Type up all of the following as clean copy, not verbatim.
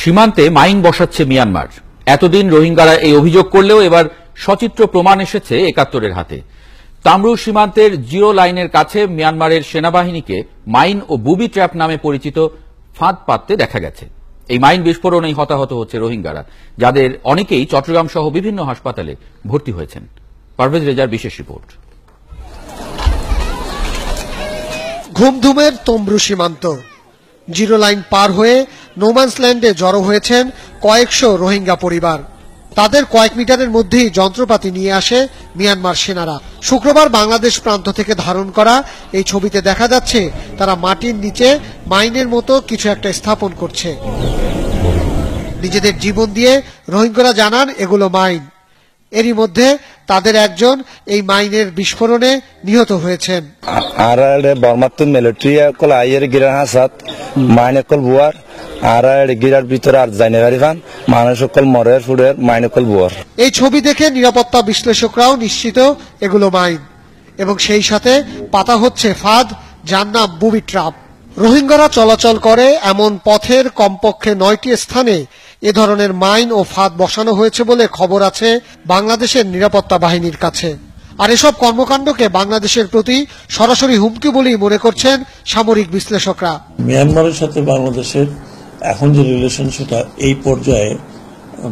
সীমান্তে মাইন বসাচ্ছে মিয়ানমার। এতদিন রোহিঙ্গারা এই অভিযোগ করলেও এবার সচিত্র প্রমাণ এসেছে ৭১-এর হাতে। তামরু সীমান্তের জিরো লাইনের কাছে মিয়ানমারের সেনাবাহিনীকে মাইন ও বুবি ট্র্যাপ নামে পরিচিত ফাঁদ পাততে দেখা গেছে। এই মাইন বিস্ফোরণেই হতাহত হচ্ছে রোহিঙ্গারা, যাদের অনেকেই চট্টগ্রাম সহ বিভিন্ন হাসপাতালে ভর্তি হয়েছেন। পারভেজ রেজার বিশেষ রিপোর্ট। ঘুমধুমের তমরু সীমান্ত জিরো লাইন পার হয়ে নোম্যান্স ল্যান্ডে জড়ো হয়েছেন কয়েকশো রোহিঙ্গা পরিবার। তাদের কয়েক মিটারের মধ্যেই যন্ত্রপাতি নিয়ে আসে মিয়ানমার সেনারা। শুক্রবার বাংলাদেশ প্রান্ত থেকে ধারণ করা এই ছবিতে দেখা যাচ্ছে তারা মাটির নিচে মাইনের মতো কিছু একটা স্থাপন করছে। নিজেদের জীবন দিয়ে রোহিঙ্গারা জানান এগুলো মাইন। এরই মধ্যে তাদের একজন এই মাইনের বিস্ফোরণে নিহত হয়েছেন। আর বর্মাতুন মিলিটারি কল আইয়ের গিরার হাসাত মাইনে কল বুয়ার আর গিরার ভিতরে আর জাইনে পারিবান মানুষ কল মরের ফুডের মাইনে কল বুয়ার। এই ছবি দেখে নিরাপত্তা বিশ্লেষকরাও নিশ্চিত এগুলো মাইন, এবং সেই সাথে পাতা হচ্ছে ফাঁদ, যার নাম বুবি ট্র্যাপ। রোহিঙ্গারা চলাচল করে এমন পথের কমপক্ষে ৯টি স্থানে এ ধরনের মাইন ও ফাঁদ বসানো হয়েছে বলে খবর আছে বাংলাদেশের নিরাপত্তা বাহিনীর কাছে। আর এসব কর্মকাণ্ডকে বাংলাদেশের প্রতি সরাসরি হুমকি বলেই মনে করছেন সামরিক বিশ্লেষকরা। মিয়ানমারের সাথে বাংলাদেশের এখন যে রিলেশন সেটা এই পর্যায়ে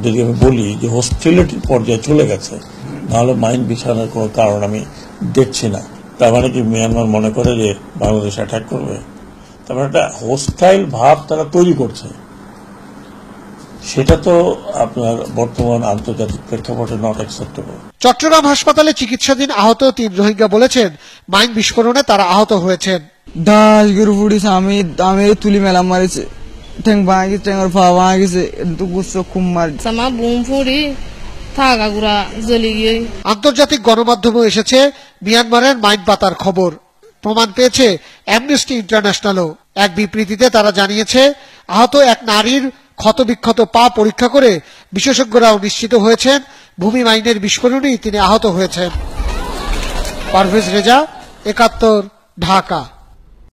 যদি আমি বলি যে হোস্টিলিটির পর্যায়ে চলে গেছে, নাহলে মাইন বিছানোর কোনো কারণ আমি দেখছি না। তার মানে কি মিয়ানমার মনে করে যে বাংলাদেশ অ্যাটাক করবে? তার মানে একটা হোস্টাইল ভাব তারা তৈরি করছে। সেটা তো আপনার বর্তমান আন্তর্জাতিক প্রেক্ষাপটে নট অ্যাকসেপ্টেবল। চট্টগ্রাম হাসপাতালে চিকিৎসাধীন আহত ৩ রোহিঙ্গা বলেছেন মাইন বিস্ফোরণে তারা আহত হয়েছেন। আমি তুলি মেলা মারিছে, ঠ্যাং ভাঙা গেছে, ঠ্যাঙের পা ভাঙা গেছে, খুব মারি আন্তর্জাতিক গণমাধ্যমেও এসেছে মিয়ানমারের মাইন পাতার খবর। প্রমাণ পেয়েছে অ্যামনেস্টি ইন্টারন্যাশনালও। এক বিবৃতিতে তারা জানিয়েছে আহত এক নারীর ক্ষতবিক্ষত পা পরীক্ষা করে বিশেষজ্ঞরাও নিশ্চিত হয়েছেন ভূমি মাইনের বিস্ফোরণেই তিনি আহত হয়েছেন। পারভেজ রেজা, ৭১, ঢাকা।